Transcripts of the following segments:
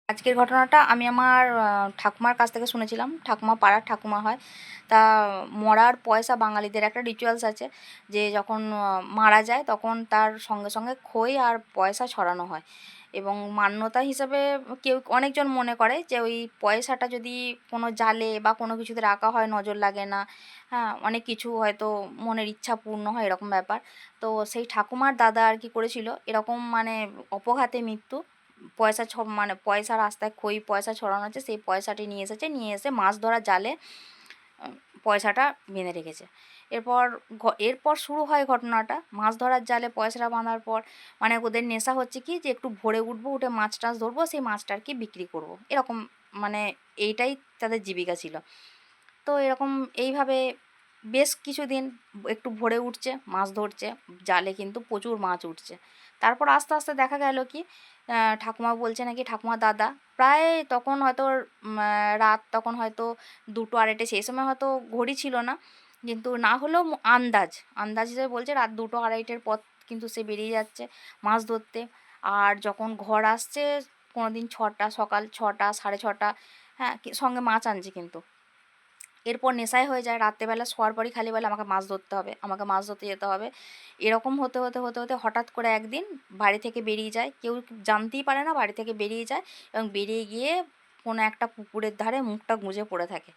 আজকের ঘটনাটা আমি আমার ঠাকুমার কাছ থেকে শুনেছিলাম। ঠাকুমা পাড়ার ঠাকুমা হয়। তা মরার পয়সা বাঙালিদের একটা রিচুয়ালস আছে যে যখন মারা যায় তখন তার সঙ্গে সঙ্গে খই আর পয়সা ছড়ানো হয় এবং মান্যতা হিসেবে কেউ অনেকজন মনে করে যে ওই পয়সাটা যদি কোনো জালে বা কোনো কিছুতে রাখা হয় নজর লাগে না। হ্যাঁ, অনেক কিছু হয়তো মনের ইচ্ছা পূর্ণ হয় এরকম ব্যাপার। তো সেই ঠাকুমার দাদা আর কি করেছিল এরকম মানে অপঘাতে মৃত্যু। মানে পয়সা রাস্তায় পয়সা ছড়ানো আছে, সেই পয়সাটি নিয়ে এসেছে, নিয়ে এসে মাছ ধরার জালে পয়সাটা বেঁধে রেখেছে। এরপর এরপর শুরু হয় ঘটনাটা। মাছ ধরার জালে পয়সাটা বাঁধার পর মানে ওদের নেশা হচ্ছে কি যে একটু ভোরে উঠবো, উঠে মাছ টাছ ধরবো, সেই মাছটা আর কি বিক্রি করব এরকম। মানে এইটাই তাদের জীবিকা ছিল। তো এরকম এইভাবে বেশ কিছুদিন একটু ভোরে উঠছে, মাছ ধরছে, জালে কিন্তু প্রচুর মাছ উঠছে। তারপর আস্তে আস্তে দেখা গেল কি ঠাকুমা বলছে নাকি ঠাকুমার দাদা প্রায় তখন হয়তো রাত তখন হয়তো 2টো 2:30, সেই সময় হয়তো ঘড়ি ছিল না, কিন্তু না হলেও আন্দাজ হিসেবে বলছে রাত 2টো 2:30-টের পর কিন্তু সে বেরিয়ে যাচ্ছে মাছ ধরতে। আর যখন ঘর আসছে কোনো দিন সকাল 6টা 6:30, হ্যাঁ, সঙ্গে মাছ আনছে কিন্তু। এরপর নেশায় হয়ে যায়, রাত্রেবেলা শোয়ার পরই খালি বলে আমাকে মাছ ধরতে হবে, আমাকে মাছ ধরতে যেতে হবে। এরকম হতে হতে হতে হতে হঠাৎ করে একদিন বাড়ি থেকে বেরিয়ে যায়, কেউ জানতেই পারে না, বাড়ি থেকে বেরিয়ে যায় এবং বেরিয়ে গিয়ে কোনো একটা পুকুরের ধারে মুখটা গুঁজে পড়ে থাকে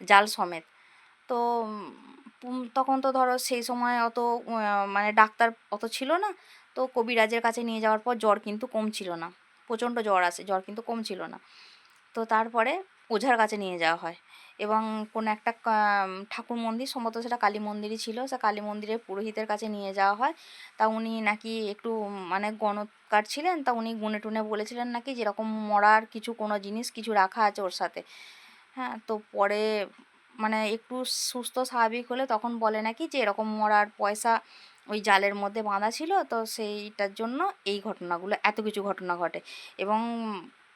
জাল সমেত। তো তখন তো ধরো সেই সময় অত মানে ডাক্তার অত ছিল না। তো কবিরাজের কাছে নিয়ে যাওয়ার পর জ্বর কিন্তু কমছিল না, প্রচণ্ড জ্বর আসে, জ্বর কিন্তু কমছিল না। তো তারপরে ওঝার কাছে নিয়ে যাওয়া হয় এবং কোনো একটা ঠাকুর মন্দির, সম্ভবত সেটা কালী মন্দিরই ছিল, সে কালী মন্দিরের পুরোহিতের কাছে নিয়ে যাওয়া হয়। তা উনি নাকি একটু মানে গণৎকার ছিলেন, তা উনি গুনে টুনে বলেছিলেন নাকি যেরকম মরার কিছু কোনো জিনিস কিছু রাখা আছে ওর সাথে। হ্যাঁ, তো পরে মানে একটু সুস্থ স্বাভাবিক হলে তখন বলে নাকি যে এরকম মরার পয়সা ওই জালের মধ্যে বাঁধা ছিল, তো সেইটার জন্য এই ঘটনাগুলো এত কিছু ঘটনা ঘটে। এবং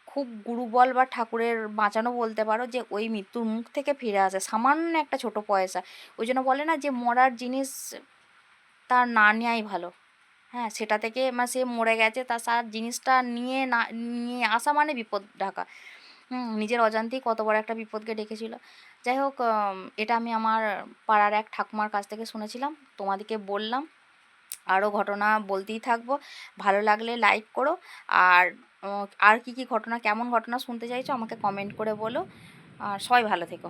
খুব গুরুবল বা ঠাকুরের বাঁচানো বলতে পারো যে ওই মৃত্যুর মুখ থেকে ফিরে আসে সামান্য একটা ছোট পয়সা। ওই জন্য বলে না যে মরার জিনিস তার না নেওয়াই ভালো। হ্যাঁ, সেটা থেকে সে মরে গেছে, তার জিনিসটা নিয়ে আসা মানে বিপদ ঢাকা। নিজের অজান্তেই কত বড় একটা বিপদকে ডেকেছিল। যাই হোক, এটা আমি আমার পাড়ার এক ঠাকুমার কাছ থেকে শুনেছিলাম, তোমাদেরকে বললাম। আরও ঘটনা বলতেই থাকবো। ভালো লাগলে লাইক করো। আর আর কী কী ঘটনা, কেমন ঘটনা শুনতে চাইছো আমাকে কমেন্ট করে বলো। আর সবাই ভালো থেকো।